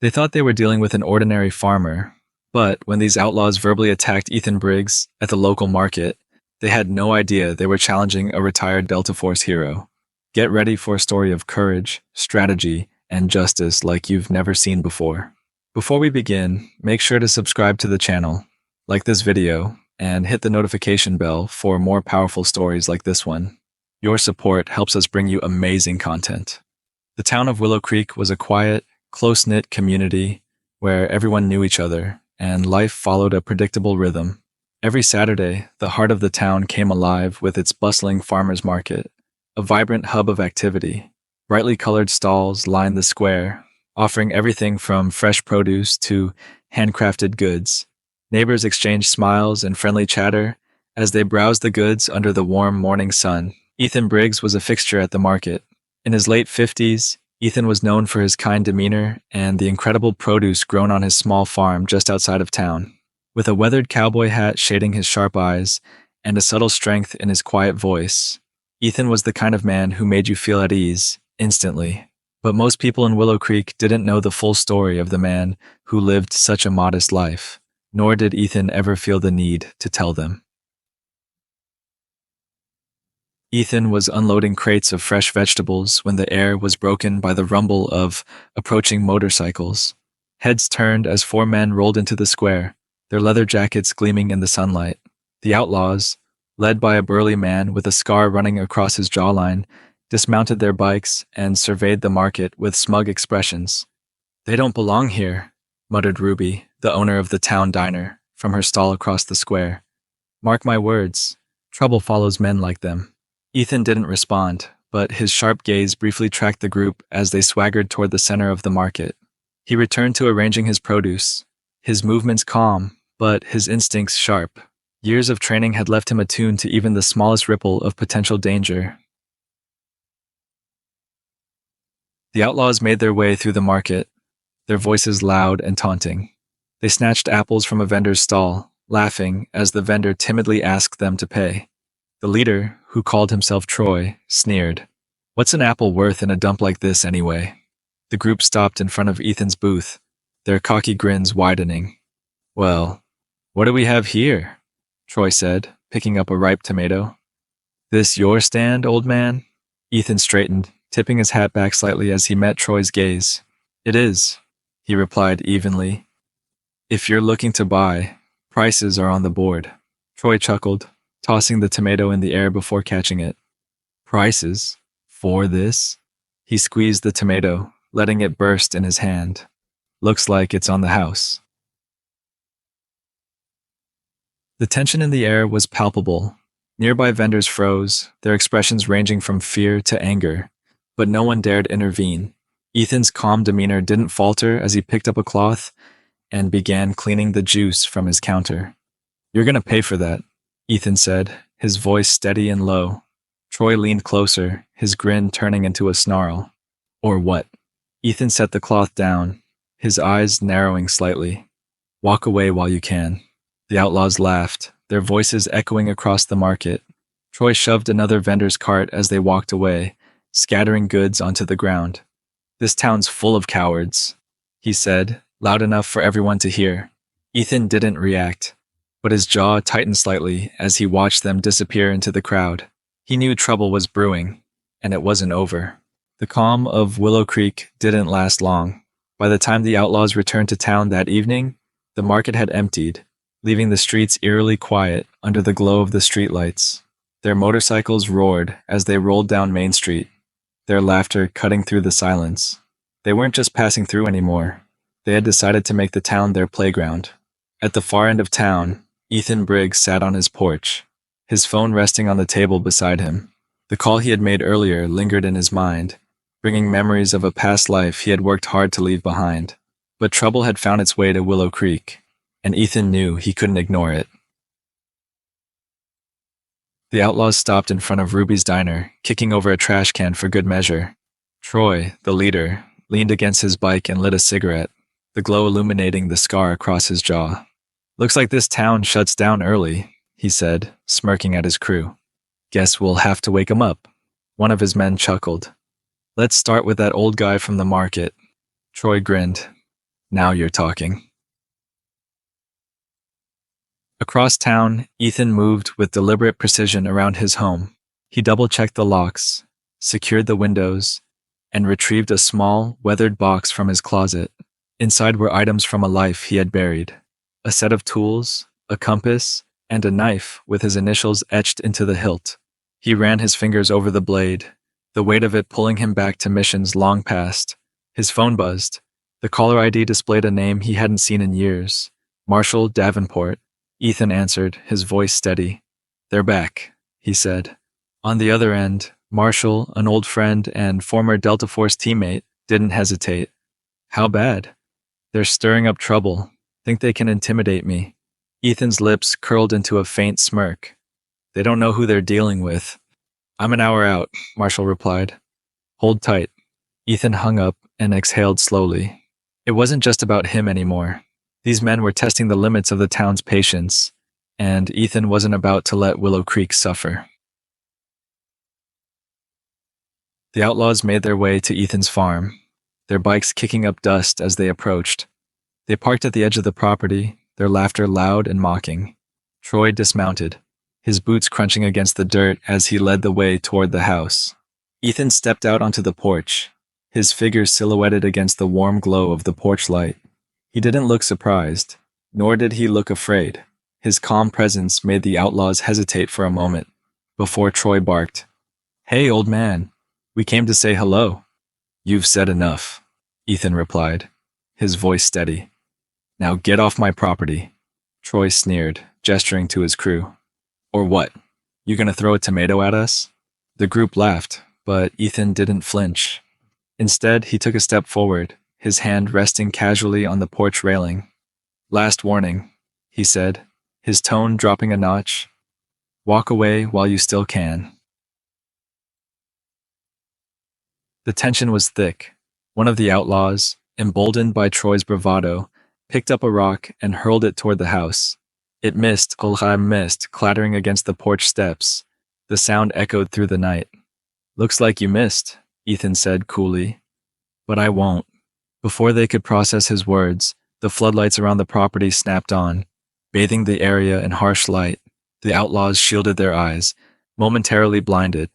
They thought they were dealing with an ordinary farmer, but when these outlaws verbally attacked Ethan Briggs at the local market, they had no idea they were challenging a retired Delta Force hero. Get ready for a story of courage, strategy, and justice like you've never seen before. Before we begin, make sure to subscribe to the channel, like this video, and hit the notification bell for more powerful stories like this one. Your support helps us bring you amazing content. The town of Willow Creek was a quiet, close-knit community where everyone knew each other and life followed a predictable rhythm. Every Saturday, the heart of the town came alive with its bustling farmers market, a vibrant hub of activity. Brightly colored stalls lined the square, offering everything from fresh produce to handcrafted goods. Neighbors exchanged smiles and friendly chatter as they browsed the goods under the warm morning sun. Ethan Briggs was a fixture at the market. In his late 50s, Ethan was known for his kind demeanor and the incredible produce grown on his small farm just outside of town. With a weathered cowboy hat shading his sharp eyes and a subtle strength in his quiet voice, Ethan was the kind of man who made you feel at ease instantly. But most people in Willow Creek didn't know the full story of the man who lived such a modest life, nor did Ethan ever feel the need to tell them. Ethan was unloading crates of fresh vegetables when the air was broken by the rumble of approaching motorcycles. Heads turned as four men rolled into the square, their leather jackets gleaming in the sunlight. The Outlaws, led by a burly man with a scar running across his jawline, dismounted their bikes and surveyed the market with smug expressions. "They don't belong here," muttered Ruby, the owner of the town diner, from her stall across the square. "Mark my words, trouble follows men like them." Ethan didn't respond, but his sharp gaze briefly tracked the group as they swaggered toward the center of the market. He returned to arranging his produce, his movements calm, but his instincts sharp. Years of training had left him attuned to even the smallest ripple of potential danger. The Outlaws made their way through the market, their voices loud and taunting. They snatched apples from a vendor's stall, laughing as the vendor timidly asked them to pay. The leader, who called himself Troy, sneered. "What's an apple worth in a dump like this anyway?" The group stopped in front of Ethan's booth, their cocky grins widening. "Well, what do we have here?" Troy said, picking up a ripe tomato. "This your stand, old man?" Ethan straightened, tipping his hat back slightly as he met Troy's gaze. "It is," he replied evenly. "If you're looking to buy, prices are on the board." Troy chuckled, tossing the tomato in the air before catching it. "Prices? For this?" He squeezed the tomato, letting it burst in his hand. "Looks like it's on the house." The tension in the air was palpable. Nearby vendors froze, their expressions ranging from fear to anger, but no one dared intervene. Ethan's calm demeanor didn't falter as he picked up a cloth and began cleaning the juice from his counter. "You're gonna pay for that," Ethan said, his voice steady and low. Troy leaned closer, his grin turning into a snarl. "Or what?" Ethan set the cloth down, his eyes narrowing slightly. "Walk away while you can." The Outlaws laughed, their voices echoing across the market. Troy shoved another vendor's cart as they walked away, scattering goods onto the ground. "This town's full of cowards," he said, loud enough for everyone to hear. Ethan didn't react, but his jaw tightened slightly as he watched them disappear into the crowd. He knew trouble was brewing, and it wasn't over. The calm of Willow Creek didn't last long. By the time the Outlaws returned to town that evening, the market had emptied, leaving the streets eerily quiet under the glow of the streetlights. Their motorcycles roared as they rolled down Main Street, their laughter cutting through the silence. They weren't just passing through anymore. They had decided to make the town their playground. At the far end of town, Ethan Briggs sat on his porch, his phone resting on the table beside him. The call he had made earlier lingered in his mind, bringing memories of a past life he had worked hard to leave behind. But trouble had found its way to Willow Creek, and Ethan knew he couldn't ignore it. The Outlaws stopped in front of Ruby's diner, kicking over a trash can for good measure. Troy, the leader, leaned against his bike and lit a cigarette, the glow illuminating the scar across his jaw. "Looks like this town shuts down early," he said, smirking at his crew. "Guess we'll have to wake 'em up." One of his men chuckled. "Let's start with that old guy from the market." Troy grinned. Now you're talking. Across town, Ethan moved with deliberate precision around his home. He double-checked the locks, secured the windows, and retrieved a small, weathered box from his closet. Inside were items from a life he had buried. A set of tools, a compass, and a knife with his initials etched into the hilt. He ran his fingers over the blade, the weight of it pulling him back to missions long past. His phone buzzed. The caller ID displayed a name he hadn't seen in years. Marshall Davenport. Ethan answered, his voice steady. "They're back," he said. On the other end, Marshall, an old friend and former Delta Force teammate, didn't hesitate. "How bad?" "They're stirring up trouble. Think they can intimidate me." Ethan's lips curled into a faint smirk. "They don't know who they're dealing with." "I'm an hour out," Marshall replied. "Hold tight." Ethan hung up and exhaled slowly. It wasn't just about him anymore. These men were testing the limits of the town's patience, and Ethan wasn't about to let Willow Creek suffer. The Outlaws made their way to Ethan's farm, their bikes kicking up dust as they approached. They parked at the edge of the property, their laughter loud and mocking. Troy dismounted, his boots crunching against the dirt as he led the way toward the house. Ethan stepped out onto the porch, his figure silhouetted against the warm glow of the porch light. He didn't look surprised, nor did he look afraid. His calm presence made the Outlaws hesitate for a moment, before Troy barked, "Hey, old man, we came to say hello." "You've said enough," Ethan replied, his voice steady. "Now get off my property," Troy sneered, gesturing to his crew. "Or what? You gonna throw a tomato at us?" The group laughed, but Ethan didn't flinch. Instead, he took a step forward, his hand resting casually on the porch railing. "Last warning," he said, his tone dropping a notch. "Walk away while you still can." The tension was thick. One of the outlaws, emboldened by Troy's bravado, picked up a rock and hurled it toward the house. It missed, clattering against the porch steps. The sound echoed through the night. "Looks like you missed," Ethan said coolly. "But I won't." Before they could process his words, the floodlights around the property snapped on, bathing the area in harsh light. The outlaws shielded their eyes, momentarily blinded.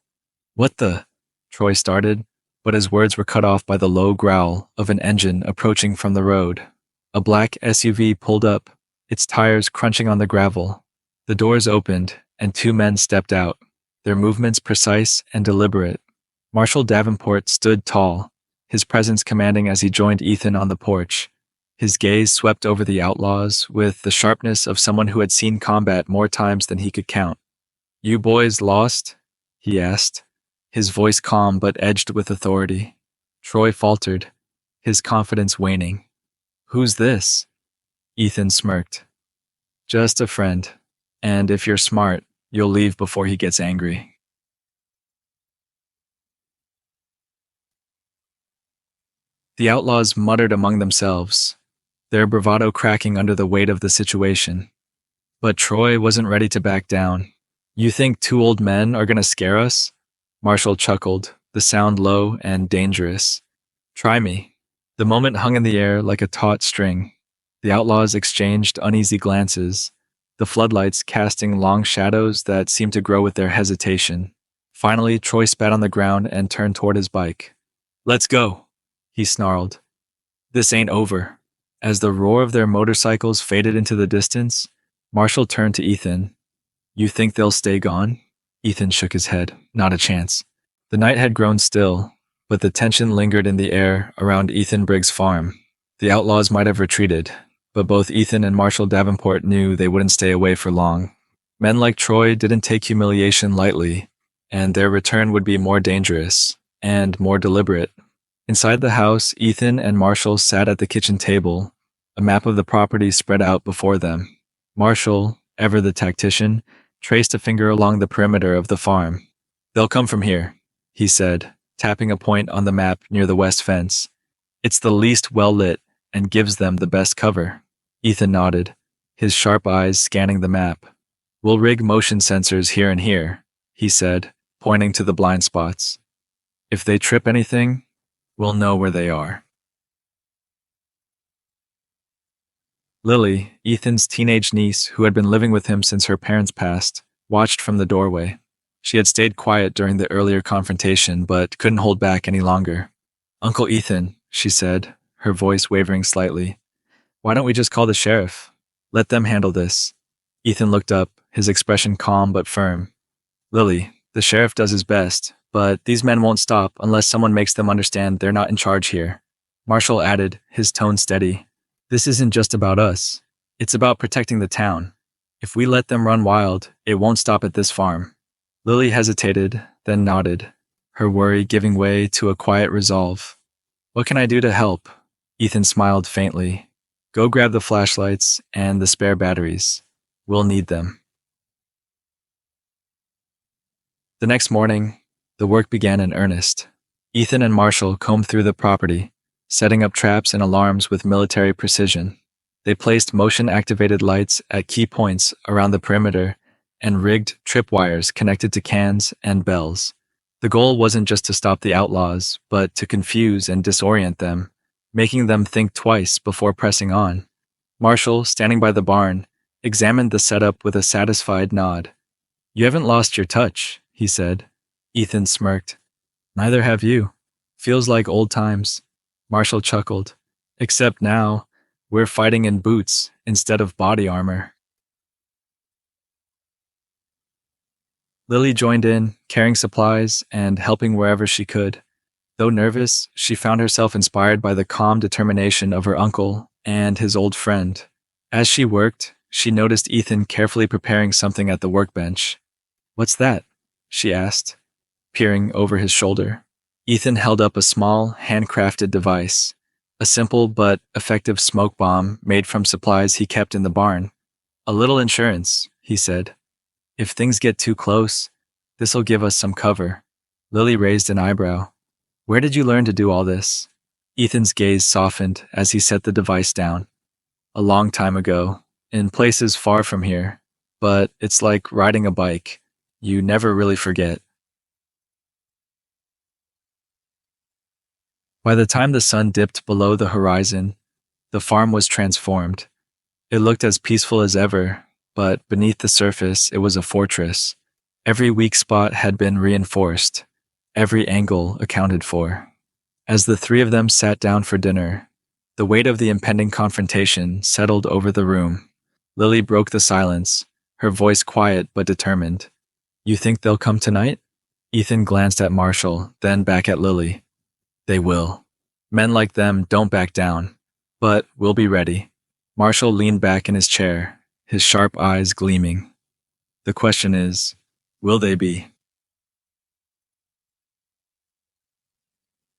"What the?" Troy started, but his words were cut off by the low growl of an engine approaching from the road. A black SUV pulled up, its tires crunching on the gravel. The doors opened, and two men stepped out, their movements precise and deliberate. Marshall Davenport stood tall, his presence commanding as he joined Ethan on the porch. His gaze swept over the outlaws with the sharpness of someone who had seen combat more times than he could count. "You boys lost?" he asked, his voice calm but edged with authority. Troy faltered, his confidence waning. "Who's this?" Ethan smirked. "Just a friend, and if you're smart, you'll leave before he gets angry." The outlaws muttered among themselves, their bravado cracking under the weight of the situation. But Troy wasn't ready to back down. "You think two old men are gonna scare us?" Marshall chuckled, the sound low and dangerous. "Try me." The moment hung in the air like a taut string. The outlaws exchanged uneasy glances, the floodlights casting long shadows that seemed to grow with their hesitation. Finally, Troy spat on the ground and turned toward his bike. "Let's go," he snarled. "This ain't over." As the roar of their motorcycles faded into the distance, Marshall turned to Ethan. "You think they'll stay gone?" Ethan shook his head. "Not a chance." The night had grown still, but the tension lingered in the air around Ethan Briggs' farm. The outlaws might have retreated, but both Ethan and Marshall Davenport knew they wouldn't stay away for long. Men like Troy didn't take humiliation lightly, and their return would be more dangerous and more deliberate. Inside the house, Ethan and Marshall sat at the kitchen table, a map of the property spread out before them. Marshall, ever the tactician, traced a finger along the perimeter of the farm. "They'll come from here," he said, tapping a point on the map near the west fence. "It's the least well-lit and gives them the best cover." Ethan nodded, his sharp eyes scanning the map. "We'll rig motion sensors here and here," he said, pointing to the blind spots. "If they trip anything, we'll know where they are." Lily, Ethan's teenage niece who had been living with him since her parents passed, watched from the doorway. She had stayed quiet during the earlier confrontation, but couldn't hold back any longer. Uncle Ethan, she said, her voice wavering slightly. Why don't we just call the sheriff? Let them handle this. Ethan looked up, his expression calm but firm. Lily, the sheriff does his best, but these men won't stop unless someone makes them understand they're not in charge here. Marshall added, his tone steady. This isn't just about us. It's about protecting the town. If we let them run wild, it won't stop at this farm. Lily hesitated, then nodded, her worry giving way to a quiet resolve. What can I do to help? Ethan smiled faintly. Go grab the flashlights and the spare batteries. We'll need them. The next morning, the work began in earnest. Ethan and Marshall combed through the property, setting up traps and alarms with military precision. They placed motion-activated lights at key points around the perimeter and rigged tripwires connected to cans and bells. The goal wasn't just to stop the outlaws, but to confuse and disorient them, making them think twice before pressing on. Marshall, standing by the barn, examined the setup with a satisfied nod. You haven't lost your touch, he said. Ethan smirked. Neither have you. Feels like old times. Marshall chuckled. Except now, we're fighting in boots instead of body armor. Lily joined in, carrying supplies and helping wherever she could. Though nervous, she found herself inspired by the calm determination of her uncle and his old friend. As she worked, she noticed Ethan carefully preparing something at the workbench. What's that? She asked, peering over his shoulder. Ethan held up a small, handcrafted device, a simple but effective smoke bomb made from supplies he kept in the barn. A little insurance, he said. If things get too close, this'll give us some cover. Lily raised an eyebrow. Where did you learn to do all this? Ethan's gaze softened as he set the device down. A long time ago, in places far from here, but it's like riding a bike. You never really forget. By the time the sun dipped below the horizon, the farm was transformed. It looked as peaceful as ever, but beneath the surface it was a fortress. Every weak spot had been reinforced, every angle accounted for. As the three of them sat down for dinner, the weight of the impending confrontation settled over the room. Lily broke the silence, her voice quiet but determined. You think they'll come tonight? Ethan glanced at Marshall, then back at Lily. They will. Men like them don't back down. But we'll be ready. Marshall leaned back in his chair, his sharp eyes gleaming. The question is, will they be?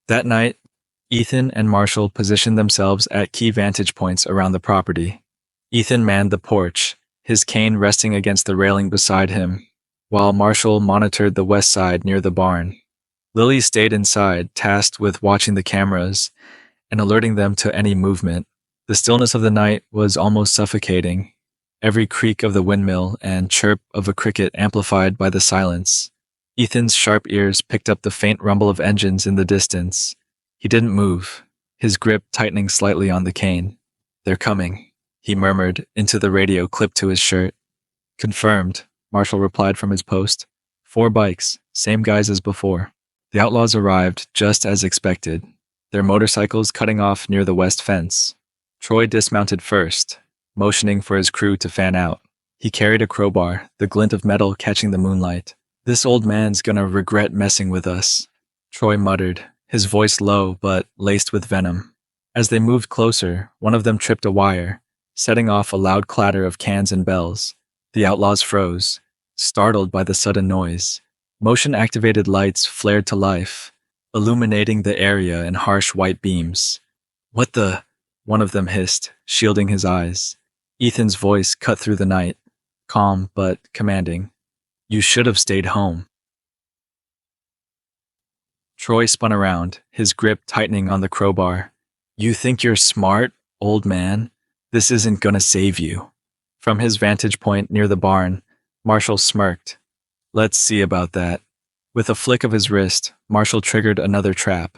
That night, Ethan and Marshall positioned themselves at key vantage points around the property. Ethan manned the porch, his cane resting against the railing beside him, while Marshall monitored the west side near the barn. Lily stayed inside, tasked with watching the cameras and alerting them to any movement. The stillness of the night was almost suffocating, every creak of the windmill and chirp of a cricket amplified by the silence. Ethan's sharp ears picked up the faint rumble of engines in the distance. He didn't move, his grip tightening slightly on the cane. They're coming, he murmured into the radio clipped to his shirt. Confirmed, Marshall replied from his post. 4 bikes, same guys as before. The outlaws arrived just as expected, their motorcycles cutting off near the west fence. Troy dismounted first, motioning for his crew to fan out. He carried a crowbar, the glint of metal catching the moonlight. This old man's gonna regret messing with us, Troy muttered, his voice low but laced with venom. As they moved closer, one of them tripped a wire, setting off a loud clatter of cans and bells. The outlaws froze, startled by the sudden noise. Motion-activated lights flared to life, illuminating the area in harsh white beams. What the? One of them hissed, shielding his eyes. Ethan's voice cut through the night, calm but commanding. You should have stayed home. Troy spun around, his grip tightening on the crowbar. You think you're smart, old man? This isn't gonna save you. From his vantage point near the barn, Marshall smirked. Let's see about that. With a flick of his wrist, Marshall triggered another trap,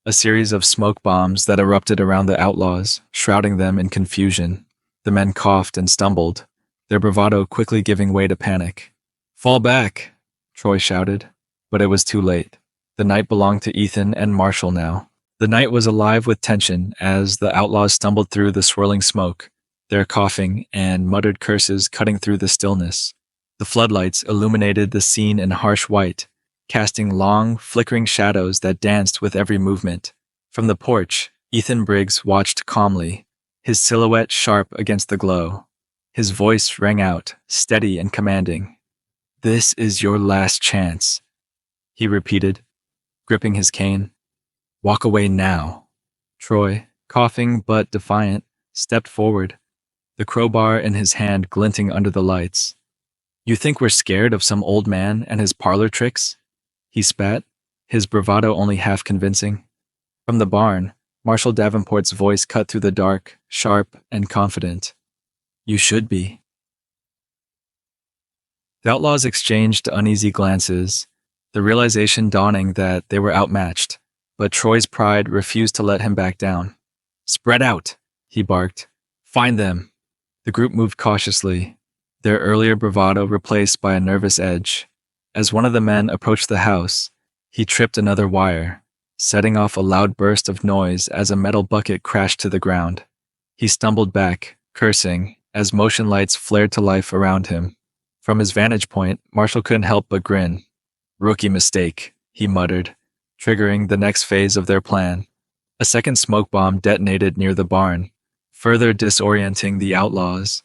a series of smoke bombs that erupted around the outlaws, shrouding them in confusion. The men coughed and stumbled, their bravado quickly giving way to panic. "Fall back!" Troy shouted, but it was too late. The night belonged to Ethan and Marshall now. The night was alive with tension as the outlaws stumbled through the swirling smoke, their coughing and muttered curses cutting through the stillness. The floodlights illuminated the scene in harsh white, casting long, flickering shadows that danced with every movement. From the porch, Ethan Briggs watched calmly, his silhouette sharp against the glow. His voice rang out, steady and commanding. "This is your last chance," he repeated, gripping his cane. "Walk away now." Troy, coughing but defiant, stepped forward, the crowbar in his hand glinting under the lights. "You think we're scared of some old man and his parlor tricks?" He spat, his bravado only half convincing. From the barn, Marshall Davenport's voice cut through the dark, sharp and confident. "You should be." The outlaws exchanged uneasy glances, the realization dawning that they were outmatched, but Troy's pride refused to let him back down. "Spread out," he barked. "Find them." The group moved cautiously, their earlier bravado replaced by a nervous edge. As one of the men approached the house, he tripped another wire, setting off a loud burst of noise as a metal bucket crashed to the ground. He stumbled back, cursing, as motion lights flared to life around him. From his vantage point, Marshall couldn't help but grin. "Rookie mistake," he muttered, triggering the next phase of their plan. A second smoke bomb detonated near the barn, further disorienting the outlaws.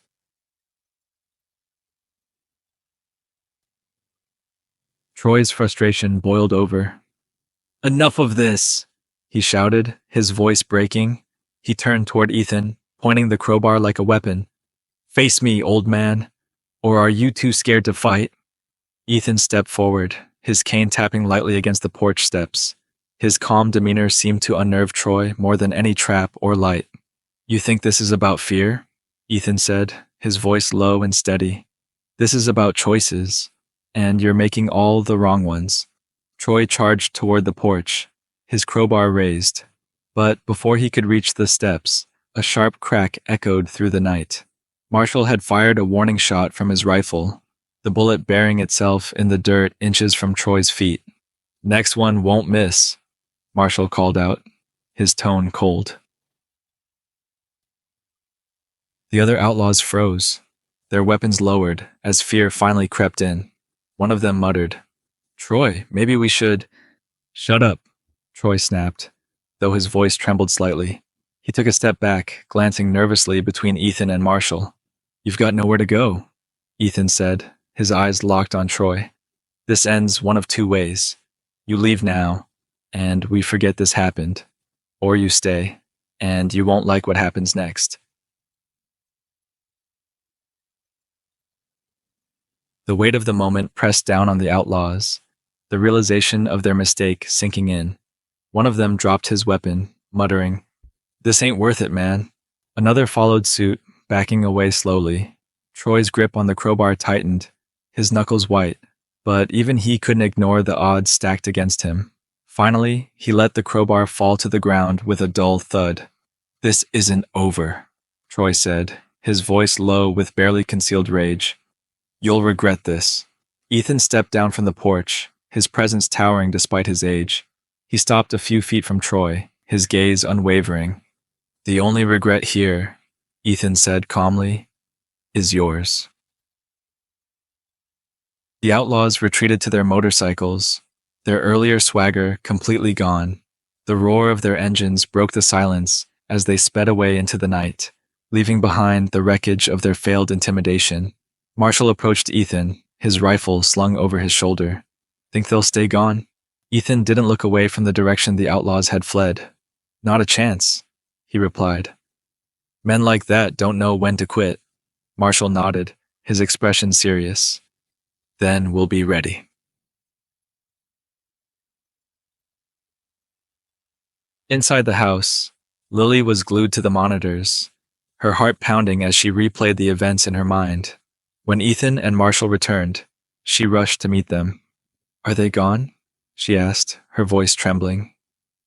Troy's frustration boiled over. "Enough of this!" he shouted, his voice breaking. He turned toward Ethan, pointing the crowbar like a weapon. "Face me, old man. Or are you too scared to fight?" Ethan stepped forward, his cane tapping lightly against the porch steps. His calm demeanor seemed to unnerve Troy more than any trap or light. "You think this is about fear?" Ethan said, his voice low and steady. "This is about choices, and you're making all the wrong ones." Troy charged toward the porch, his crowbar raised. But before he could reach the steps, a sharp crack echoed through the night. Marshall had fired a warning shot from his rifle, the bullet burying itself in the dirt inches from Troy's feet. "Next one won't miss," Marshall called out, his tone cold. The other outlaws froze, their weapons lowered as fear finally crept in. One of them muttered, "Troy, maybe we should—" "Shut up," Troy snapped, though his voice trembled slightly. He took a step back, glancing nervously between Ethan and Marshall. "You've got nowhere to go," Ethan said, his eyes locked on Troy. "This ends one of two ways. You leave now, and we forget this happened. Or you stay, and you won't like what happens next." The weight of the moment pressed down on the outlaws, the realization of their mistake sinking in. One of them dropped his weapon, muttering, "This ain't worth it, man." Another followed suit, backing away slowly. Troy's grip on the crowbar tightened, his knuckles white, but even he couldn't ignore the odds stacked against him. Finally, he let the crowbar fall to the ground with a dull thud. "This isn't over," Troy said, his voice low with barely concealed rage. "You'll regret this." Ethan stepped down from the porch, his presence towering despite his age. He stopped a few feet from Troy, his gaze unwavering. "The only regret here," Ethan said calmly, "is yours." The outlaws retreated to their motorcycles, their earlier swagger completely gone. The roar of their engines broke the silence as they sped away into the night, leaving behind the wreckage of their failed intimidation. Marshall approached Ethan, his rifle slung over his shoulder. "Think they'll stay gone?" Ethan didn't look away from the direction the outlaws had fled. "Not a chance," he replied. "Men like that don't know when to quit." Marshall nodded, his expression serious. "Then we'll be ready." Inside the house, Lily was glued to the monitors, her heart pounding as she replayed the events in her mind. When Ethan and Marshall returned, she rushed to meet them. "Are they gone?" she asked, her voice trembling.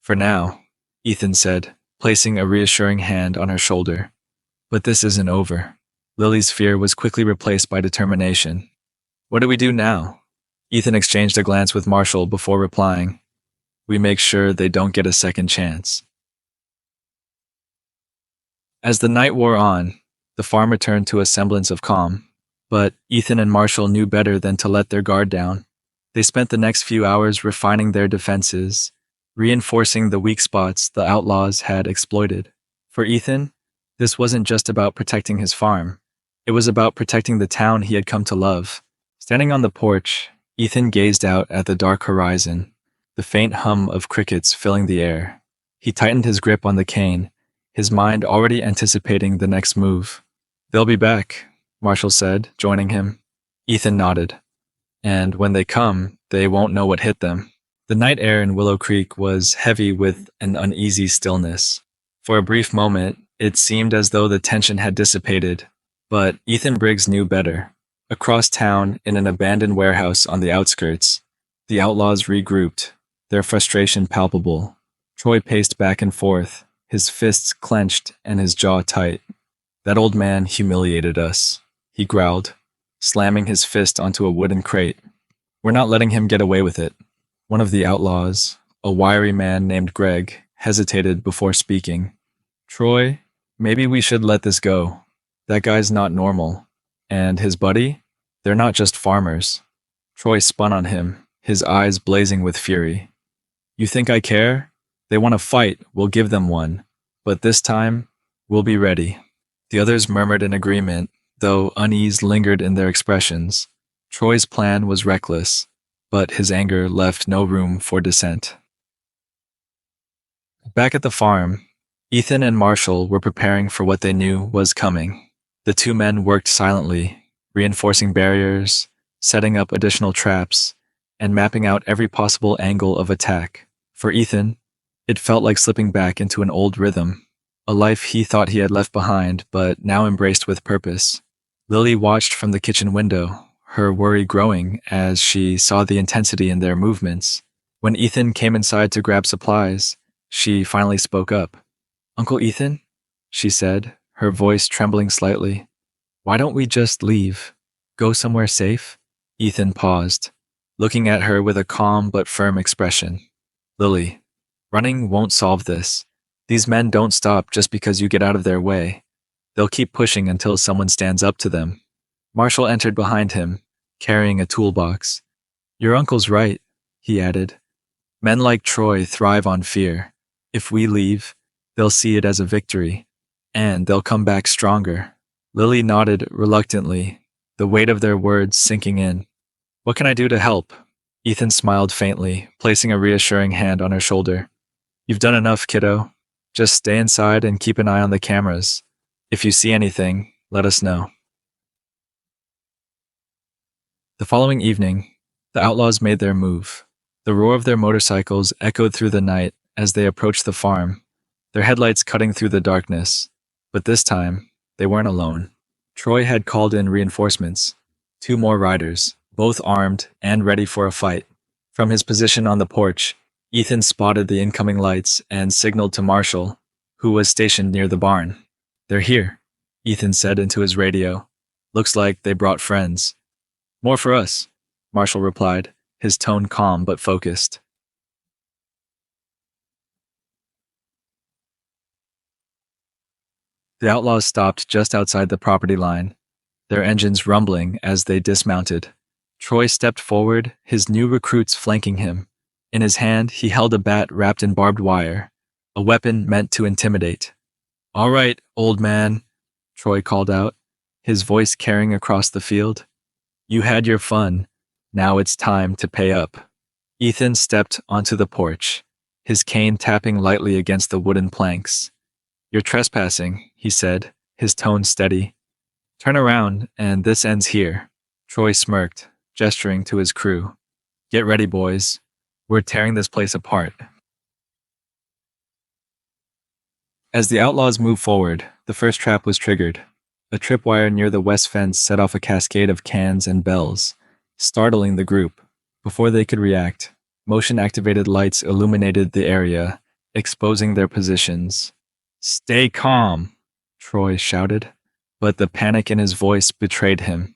"For now," Ethan said, placing a reassuring hand on her shoulder. But this isn't over. Lily's fear was quickly replaced by determination. What do we do now? Ethan exchanged a glance with Marshall before replying. We make sure they don't get a second chance. As the night wore on, the farm returned to a semblance of calm, but Ethan and Marshall knew better than to let their guard down. They spent the next few hours refining their defenses, reinforcing the weak spots the outlaws had exploited. For Ethan, this wasn't just about protecting his farm. It was about protecting the town he had come to love. Standing on the porch, Ethan gazed out at the dark horizon, the faint hum of crickets filling the air. He tightened his grip on the cane, his mind already anticipating the next move. They'll be back, Marshall said, joining him. Ethan nodded. And when they come, they won't know what hit them. The night air in Willow Creek was heavy with an uneasy stillness. For a brief moment, it seemed as though the tension had dissipated, but Ethan Briggs knew better. Across town, in an abandoned warehouse on the outskirts, the outlaws regrouped, their frustration palpable. Troy paced back and forth, his fists clenched and his jaw tight. That old man humiliated us, he growled, slamming his fist onto a wooden crate. We're not letting him get away with it. One of the outlaws, a wiry man named Greg, hesitated before speaking. Troy, maybe we should let this go. That guy's not normal. And his buddy? They're not just farmers. Troy spun on him, his eyes blazing with fury. You think I care? They want to fight, we'll give them one. But this time, we'll be ready. The others murmured in agreement, though unease lingered in their expressions. Troy's plan was reckless, but his anger left no room for dissent. Back at the farm, Ethan and Marshall were preparing for what they knew was coming. The two men worked silently, reinforcing barriers, setting up additional traps, and mapping out every possible angle of attack. For Ethan, it felt like slipping back into an old rhythm, a life he thought he had left behind but now embraced with purpose. Lily watched from the kitchen window, her worry growing as she saw the intensity in their movements. When Ethan came inside to grab supplies, she finally spoke up. Uncle Ethan, she said, her voice trembling slightly. Why don't we just leave? Go somewhere safe? Ethan paused, looking at her with a calm but firm expression. Lily, running won't solve this. These men don't stop just because you get out of their way. They'll keep pushing until someone stands up to them. Marshall entered behind him, carrying a toolbox. Your uncle's right, he added. Men like Troy thrive on fear. If we leave, they'll see it as a victory, and they'll come back stronger. Lily nodded reluctantly, the weight of their words sinking in. What can I do to help? Ethan smiled faintly, placing a reassuring hand on her shoulder. You've done enough, kiddo. Just stay inside and keep an eye on the cameras. If you see anything, let us know. The following evening, the outlaws made their move. The roar of their motorcycles echoed through the night as they approached the farm, their headlights cutting through the darkness. But this time, they weren't alone. Troy had called in reinforcements, 2 more riders, both armed and ready for a fight. From his position on the porch, Ethan spotted the incoming lights and signaled to Marshall, who was stationed near the barn. They're here, Ethan said into his radio. Looks like they brought friends. More for us, Marshall replied, his tone calm but focused. The outlaws stopped just outside the property line, their engines rumbling as they dismounted. Troy stepped forward, his new recruits flanking him. In his hand, he held a bat wrapped in barbed wire, a weapon meant to intimidate. All right, old man, Troy called out, his voice carrying across the field. You had your fun. Now it's time to pay up. Ethan stepped onto the porch, his cane tapping lightly against the wooden planks. You're trespassing, he said, his tone steady. Turn around, and this ends here. Troy smirked, gesturing to his crew. Get ready, boys. We're tearing this place apart. As the outlaws moved forward, the first trap was triggered. A tripwire near the west fence set off a cascade of cans and bells, startling the group. Before they could react, motion-activated lights illuminated the area, exposing their positions. Stay calm, Troy shouted. But the panic in his voice betrayed him.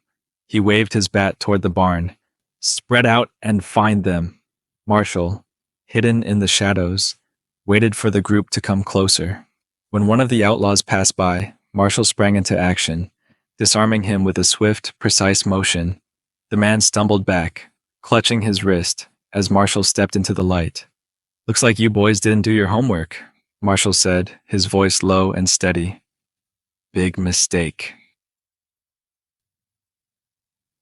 He waved his bat toward the barn. Spread out and find them. Marshall, hidden in the shadows, waited for the group to come closer. When one of the outlaws passed by, Marshall sprang into action, disarming him with a swift, precise motion. The man stumbled back, clutching his wrist, as Marshall stepped into the light. Looks like you boys didn't do your homework, Marshall said, his voice low and steady. Big mistake.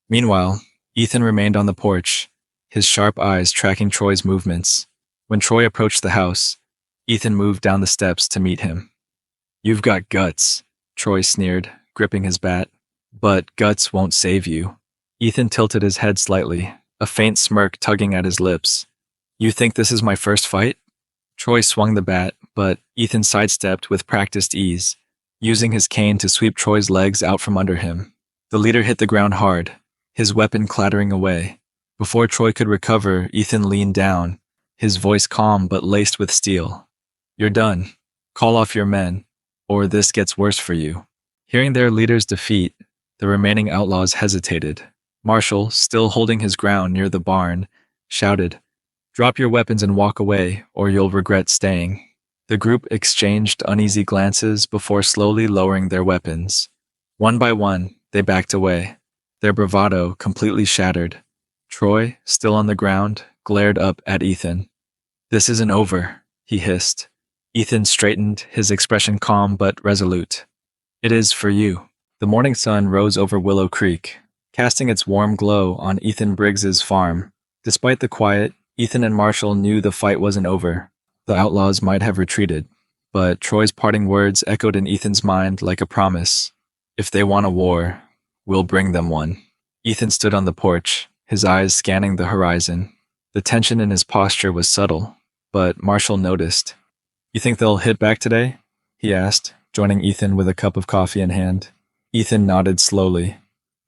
Meanwhile, Ethan remained on the porch, his sharp eyes tracking Troy's movements. When Troy approached the house, Ethan moved down the steps to meet him. You've got guts, Troy sneered, gripping his bat. But guts won't save you. Ethan tilted his head slightly, a faint smirk tugging at his lips. You think this is my first fight? Troy swung the bat, but Ethan sidestepped with practiced ease, using his cane to sweep Troy's legs out from under him. The leader hit the ground hard, his weapon clattering away. Before Troy could recover, Ethan leaned down, his voice calm but laced with steel. You're done. Call off your men, or this gets worse for you. Hearing their leader's defeat, the remaining outlaws hesitated. Marshall, still holding his ground near the barn, shouted, Drop your weapons and walk away, or you'll regret staying. The group exchanged uneasy glances before slowly lowering their weapons. One by one, they backed away, their bravado completely shattered. Troy, still on the ground, glared up at Ethan. This isn't over, he hissed. Ethan straightened, his expression calm but resolute. It is for you. The morning sun rose over Willow Creek, casting its warm glow on Ethan Briggs's farm. Despite the quiet, Ethan and Marshall knew the fight wasn't over. The outlaws might have retreated, but Troy's parting words echoed in Ethan's mind like a promise. If they want a war, we'll bring them one. Ethan stood on the porch, his eyes scanning the horizon. The tension in his posture was subtle, but Marshall noticed. You think they'll hit back today? He asked, joining Ethan with a cup of coffee in hand. Ethan nodded slowly.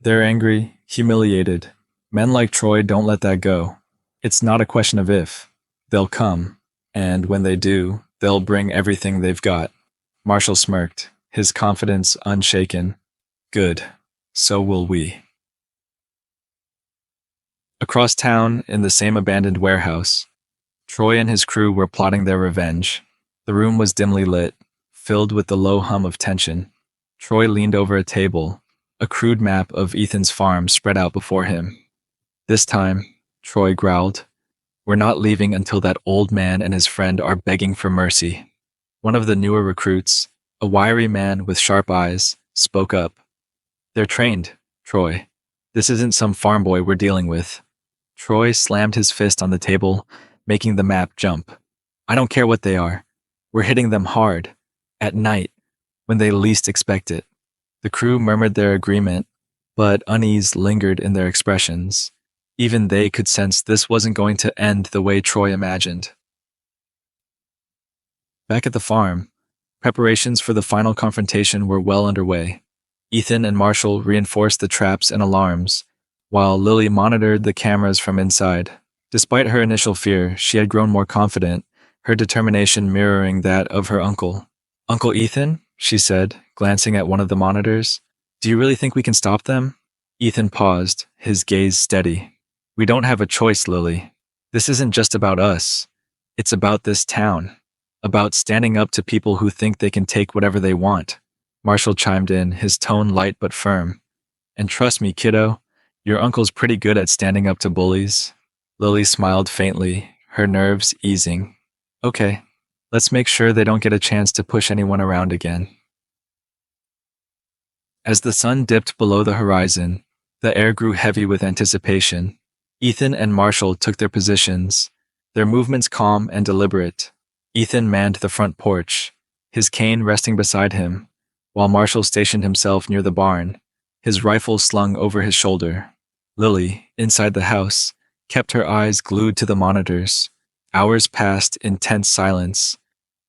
They're angry, humiliated. Men like Troy don't let that go. It's not a question of if. They'll come, and when they do, they'll bring everything they've got. Marshall smirked, his confidence unshaken. Good. So will we. Across town, in the same abandoned warehouse, Troy and his crew were plotting their revenge. The room was dimly lit, filled with the low hum of tension. Troy leaned over a table, a crude map of Ethan's farm spread out before him. This time, Troy growled, we're not leaving until that old man and his friend are begging for mercy. One of the newer recruits, a wiry man with sharp eyes, spoke up. They're trained, Troy. This isn't some farm boy we're dealing with. Troy slammed his fist on the table, making the map jump. I don't care what they are. We're hitting them hard, at night, when they least expect it. The crew murmured their agreement, but unease lingered in their expressions. Even they could sense this wasn't going to end the way Troy imagined. Back at the farm, preparations for the final confrontation were well underway. Ethan and Marshall reinforced the traps and alarms, while Lily monitored the cameras from inside. Despite her initial fear, she had grown more confident, her determination mirroring that of her uncle. Uncle Ethan, she said, glancing at one of the monitors, do you really think we can stop them? Ethan paused, his gaze steady. We don't have a choice, Lily. This isn't just about us. It's about this town. About standing up to people who think they can take whatever they want. Marshall chimed in, his tone light but firm. And trust me, kiddo, your uncle's pretty good at standing up to bullies. Lily smiled faintly, her nerves easing. Okay, let's make sure they don't get a chance to push anyone around again. As the sun dipped below the horizon, the air grew heavy with anticipation. Ethan and Marshall took their positions, their movements calm and deliberate. Ethan manned the front porch, his cane resting beside him, while Marshall stationed himself near the barn, his rifle slung over his shoulder. Lily, inside the house, kept her eyes glued to the monitors. Hours passed in tense silence,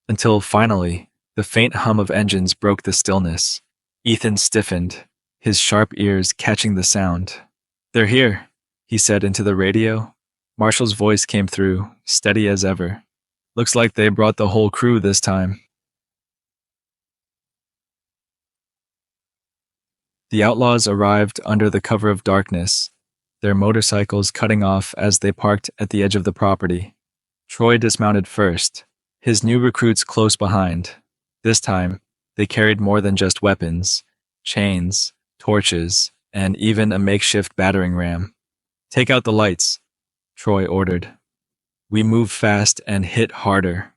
until finally, the faint hum of engines broke the stillness. Ethan stiffened, his sharp ears catching the sound. They're here, he said into the radio. Marshall's voice came through, steady as ever. Looks like they brought the whole crew this time. The outlaws arrived under the cover of darkness, their motorcycles cutting off as they parked at the edge of the property. Troy dismounted first, his new recruits close behind. This time, they carried more than just weapons, chains, torches, and even a makeshift battering ram. "Take out the lights," Troy ordered. We moved fast and hit harder.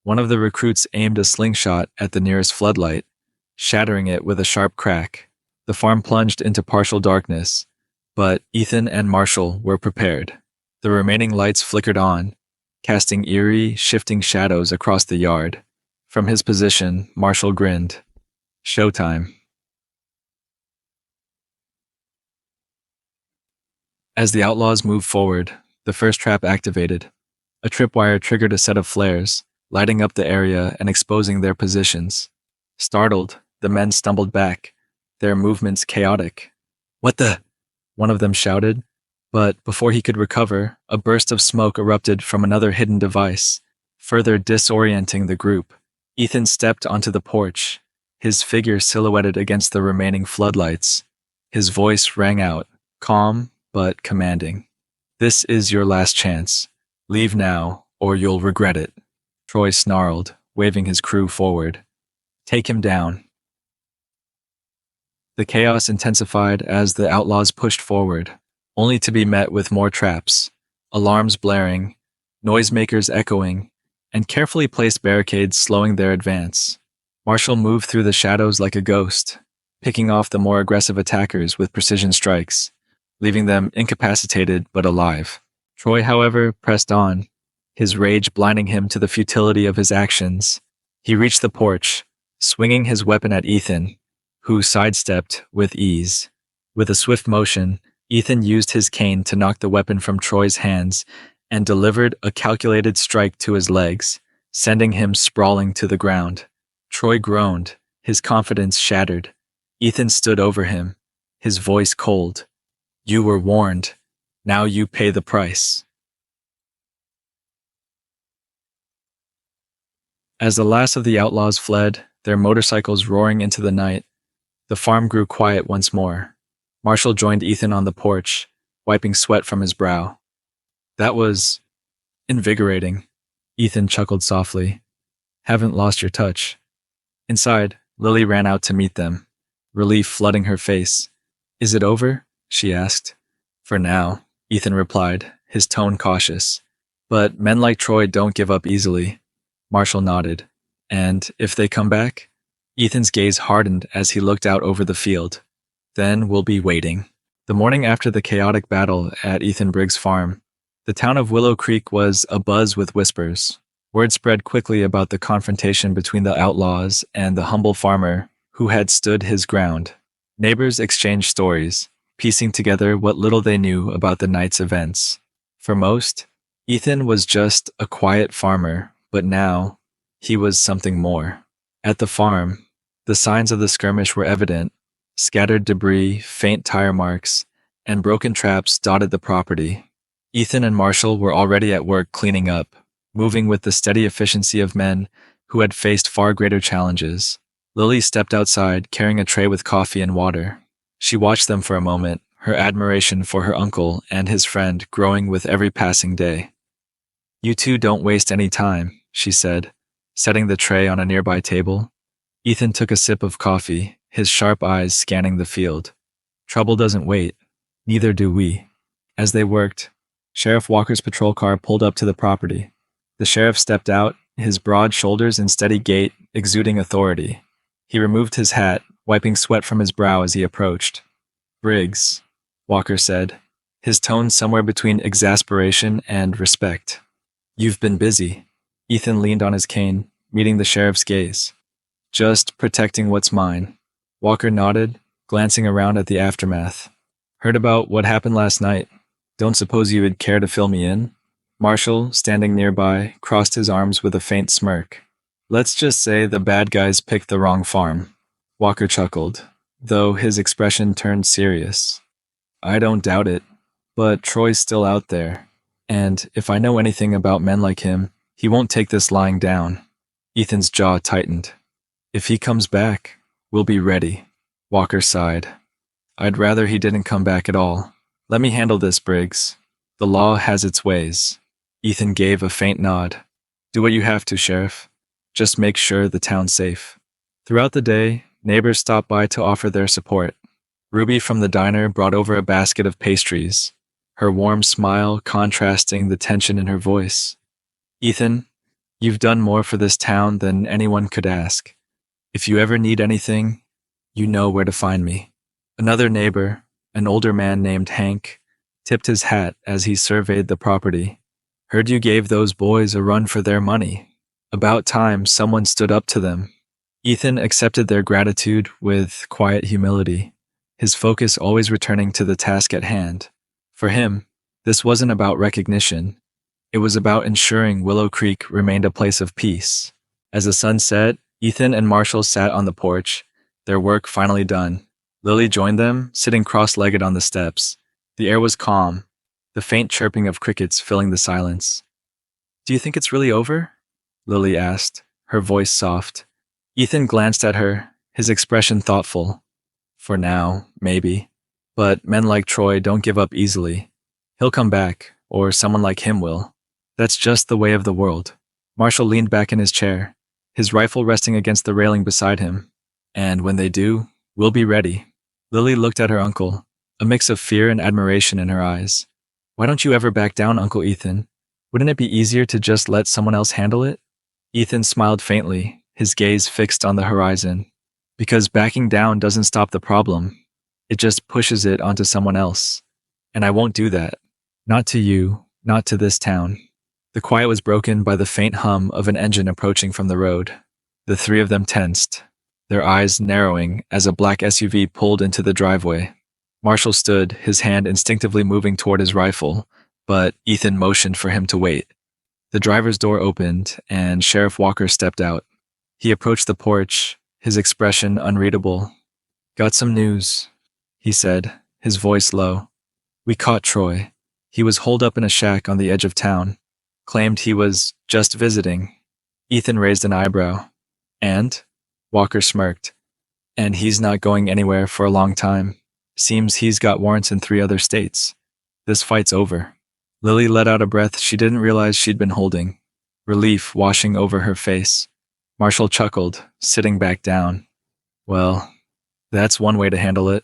One of the recruits aimed a slingshot at the nearest floodlight, shattering it with a sharp crack. The farm plunged into partial darkness, but Ethan and Marshall were prepared. The remaining lights flickered on, casting eerie, shifting shadows across the yard. From his position, Marshall grinned. Showtime. As the outlaws moved forward, the first trap activated. A tripwire triggered a set of flares, lighting up the area and exposing their positions. Startled, the men stumbled back, their movements chaotic. "What the?" one of them shouted, but before he could recover, a burst of smoke erupted from another hidden device, further disorienting the group. Ethan stepped onto the porch, his figure silhouetted against the remaining floodlights. His voice rang out, calm but commanding. "This is your last chance. Leave now, or you'll regret it." Troy snarled, waving his crew forward. "Take him down." The chaos intensified as the outlaws pushed forward, only to be met with more traps, alarms blaring, noisemakers echoing, and carefully placed barricades slowing their advance. Marshall moved through the shadows like a ghost, picking off the more aggressive attackers with precision strikes, leaving them incapacitated but alive. Troy, however, pressed on, his rage blinding him to the futility of his actions. He reached the porch, swinging his weapon at Ethan, who sidestepped with ease. With a swift motion, Ethan used his cane to knock the weapon from Troy's hands and delivered a calculated strike to his legs, sending him sprawling to the ground. Troy groaned, his confidence shattered. Ethan stood over him, his voice cold. "You were warned. Now you pay the price." As the last of the outlaws fled, their motorcycles roaring into the night, the farm grew quiet once more. Marshall joined Ethan on the porch, wiping sweat from his brow. "That was invigorating," Ethan chuckled softly. "Haven't lost your touch." Inside, Lily ran out to meet them, relief flooding her face. "Is it over?" she asked. "For now," Ethan replied, his tone cautious. "But men like Troy don't give up easily." Marshall nodded. "And if they come back?" Ethan's gaze hardened as he looked out over the field. "Then we'll be waiting." The morning after the chaotic battle at Ethan Briggs' farm, the town of Willow Creek was abuzz with whispers. Word spread quickly about the confrontation between the outlaws and the humble farmer who had stood his ground. Neighbors exchanged stories, piecing together what little they knew about the night's events. For most, Ethan was just a quiet farmer, but now he was something more. At the farm, the signs of the skirmish were evident. Scattered debris, faint tire marks, and broken traps dotted the property. Ethan and Marshall were already at work cleaning up, moving with the steady efficiency of men who had faced far greater challenges. Lily stepped outside, carrying a tray with coffee and water. She watched them for a moment, her admiration for her uncle and his friend growing with every passing day. "You two don't waste any time," she said, setting the tray on a nearby table. Ethan took a sip of coffee, his sharp eyes scanning the field. "Trouble doesn't wait. Neither do we." As they worked, Sheriff Walker's patrol car pulled up to the property. The sheriff stepped out, his broad shoulders and steady gait exuding authority. He removed his hat, wiping sweat from his brow as he approached. "Briggs," Walker said, his tone somewhere between exasperation and respect. "You've been busy." Ethan leaned on his cane, meeting the sheriff's gaze. "Just protecting what's mine." Walker nodded, glancing around at the aftermath. "Heard about what happened last night. Don't suppose you would care to fill me in?" Marshall, standing nearby, crossed his arms with a faint smirk. "Let's just say the bad guys picked the wrong farm." Walker chuckled, though his expression turned serious. "I don't doubt it, but Troy's still out there, and if I know anything about men like him, he won't take this lying down." Ethan's jaw tightened. "If he comes back, we'll be ready." Walker sighed. I'd rather he didn't come back at all. Let me handle this, Briggs. The law has its ways. Ethan gave a faint nod. Do what you have to, Sheriff. Just make sure the town's safe. Throughout the day, neighbors stopped by to offer their support. Ruby from the diner brought over a basket of pastries, her warm smile contrasting the tension in her voice. Ethan, you've done more for this town than anyone could ask. If you ever need anything, you know where to find me. Another neighbor, an older man named Hank, tipped his hat as he surveyed the property. Heard you gave those boys a run for their money. About time someone stood up to them. Ethan accepted their gratitude with quiet humility, his focus always returning to the task at hand. For him, this wasn't about recognition. It was about ensuring Willow Creek remained a place of peace. As the sun set, Ethan and Marshall sat on the porch, their work finally done. Lily joined them, sitting cross-legged on the steps. The air was calm, the faint chirping of crickets filling the silence. Do you think it's really over? Lily asked, her voice soft. Ethan glanced at her, his expression thoughtful. For now, maybe. But men like Troy don't give up easily. He'll come back, or someone like him will. That's just the way of the world. Marshall leaned back in his chair, his rifle resting against the railing beside him. And when they do, we'll be ready. Lily looked at her uncle, a mix of fear and admiration in her eyes. Why don't you ever back down, Uncle Ethan? Wouldn't it be easier to just let someone else handle it? Ethan smiled faintly, his gaze fixed on the horizon. Because backing down doesn't stop the problem. It just pushes it onto someone else. And I won't do that. Not to you, not to this town. The quiet was broken by the faint hum of an engine approaching from the road. The three of them tensed, their eyes narrowing as a black SUV pulled into the driveway. Marshall stood, his hand instinctively moving toward his rifle, but Ethan motioned for him to wait. The driver's door opened, and Sheriff Walker stepped out. He approached the porch, his expression unreadable. Got some news, he said, his voice low. We caught Troy. He was holed up in a shack on the edge of town. Claimed he was just visiting. Ethan raised an eyebrow. And? Walker smirked. And he's not going anywhere for a long time. Seems he's got warrants in 3 other states. This fight's over. Lily let out a breath she didn't realize she'd been holding, relief washing over her face. Marshall chuckled, sitting back down. Well, that's one way to handle it.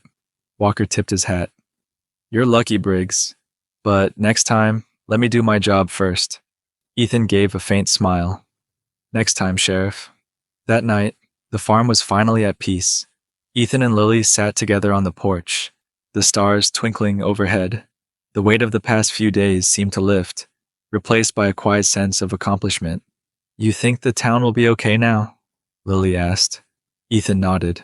Walker tipped his hat. You're lucky, Briggs. But next time, let me do my job first. Ethan gave a faint smile. Next time, Sheriff. That night, the farm was finally at peace. Ethan and Lily sat together on the porch, the stars twinkling overhead. The weight of the past few days seemed to lift, replaced by a quiet sense of accomplishment. You think the town will be okay now? Lily asked. Ethan nodded.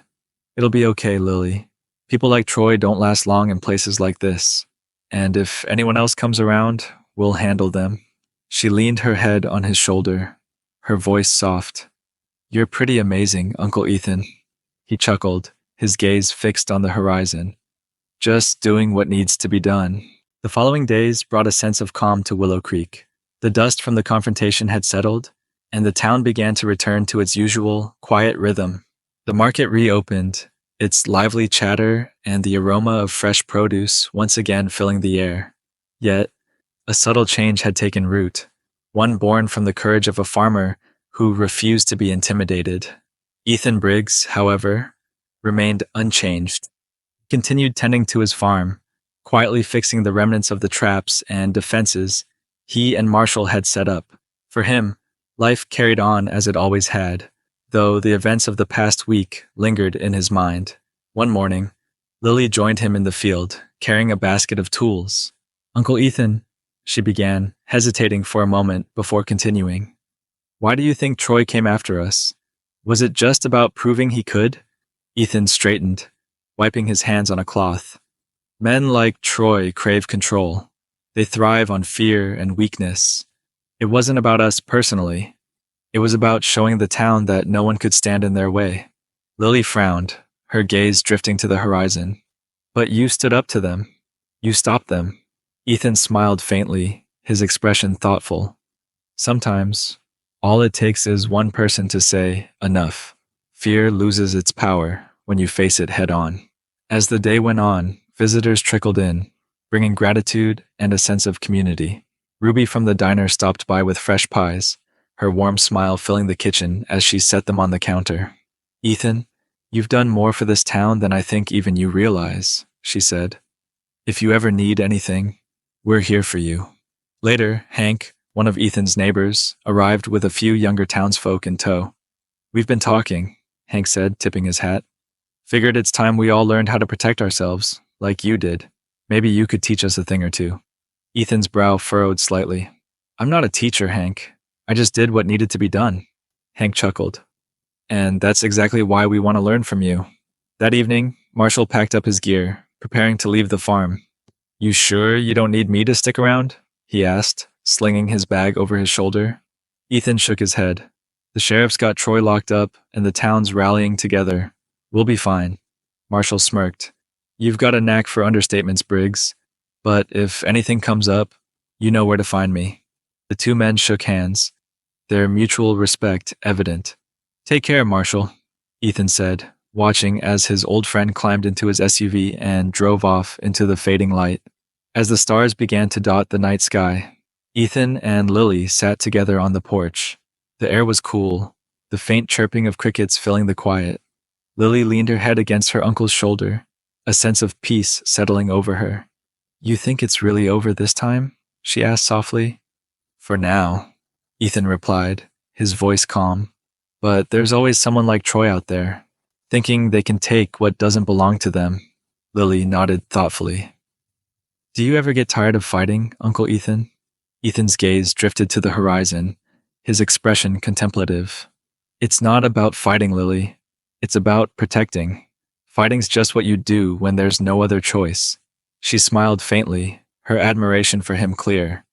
It'll be okay, Lily. People like Troy don't last long in places like this. And if anyone else comes around, we'll handle them. She leaned her head on his shoulder, her voice soft. You're pretty amazing, Uncle Ethan. He chuckled, his gaze fixed on the horizon. Just doing what needs to be done. The following days brought a sense of calm to Willow Creek. The dust from the confrontation had settled, and the town began to return to its usual, quiet rhythm. The market reopened, its lively chatter and the aroma of fresh produce once again filling the air. Yet, a subtle change had taken root, one born from the courage of a farmer who refused to be intimidated. Ethan Briggs, however, remained unchanged. He continued tending to his farm, quietly fixing the remnants of the traps and defenses he and Marshall had set up. For him, life carried on as it always had, though the events of the past week lingered in his mind. One morning, Lily joined him in the field, carrying a basket of tools. Uncle Ethan, she began, hesitating for a moment before continuing. Why do you think Troy came after us? Was it just about proving he could? Ethan straightened, wiping his hands on a cloth. Men like Troy crave control. They thrive on fear and weakness. It wasn't about us personally. It was about showing the town that no one could stand in their way. Lily frowned, her gaze drifting to the horizon. But you stood up to them. You stopped them. Ethan smiled faintly, his expression thoughtful. Sometimes, all it takes is one person to say, enough. Fear loses its power when you face it head on. As the day went on, visitors trickled in, bringing gratitude and a sense of community. Ruby from the diner stopped by with fresh pies, her warm smile filling the kitchen as she set them on the counter. "Ethan, you've done more for this town than I think even you realize," she said. "If you ever need anything, we're here for you." Later, Hank, one of Ethan's neighbors, arrived with a few younger townsfolk in tow. "We've been talking," Hank said, tipping his hat. "Figured it's time we all learned how to protect ourselves, like you did. Maybe you could teach us a thing or two." Ethan's brow furrowed slightly. "I'm not a teacher, Hank. I just did what needed to be done." Hank chuckled. "And that's exactly why we want to learn from you." That evening, Marshall packed up his gear, preparing to leave the farm. "You sure you don't need me to stick around?" he asked, slinging his bag over his shoulder. Ethan shook his head. "The sheriff's got Troy locked up, and the town's rallying together. We'll be fine." Marshall smirked. "You've got a knack for understatements, Briggs. But if anything comes up, you know where to find me." The two men shook hands, their mutual respect evident. "Take care, Marshall," Ethan said, watching as his old friend climbed into his SUV and drove off into the fading light. As the stars began to dot the night sky, Ethan and Lily sat together on the porch. The air was cool, the faint chirping of crickets filling the quiet. Lily leaned her head against her uncle's shoulder, a sense of peace settling over her. "You think it's really over this time?" she asked softly. "For now," Ethan replied, his voice calm. "But there's always someone like Troy out there, thinking they can take what doesn't belong to them." Lily nodded thoughtfully. "Do you ever get tired of fighting, Uncle Ethan?" Ethan's gaze drifted to the horizon, his expression contemplative. "It's not about fighting, Lily. It's about protecting. Fighting's just what you do when there's no other choice." She smiled faintly, her admiration for him clear.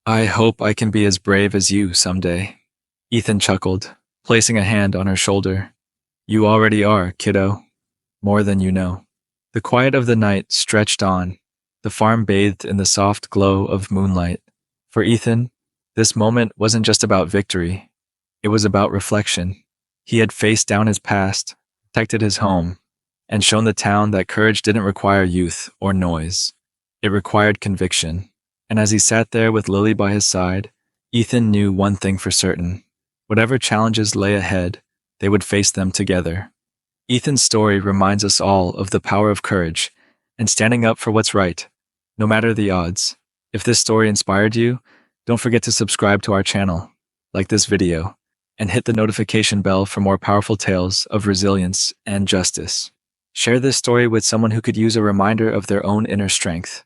"I hope I can be as brave as you someday." Ethan chuckled, placing a hand on her shoulder. "You already are, kiddo. More than you know." The quiet of the night stretched on, the farm bathed in the soft glow of moonlight. For Ethan, this moment wasn't just about victory. It was about reflection. He had faced down his past, protected his home, and shown the town that courage didn't require youth or noise. It required conviction. And as he sat there with Lily by his side, Ethan knew one thing for certain. Whatever challenges lay ahead, they would face them together. Ethan's story reminds us all of the power of courage and standing up for what's right, no matter the odds. If this story inspired you, don't forget to subscribe to our channel, like this video, and hit the notification bell for more powerful tales of resilience and justice. Share this story with someone who could use a reminder of their own inner strength.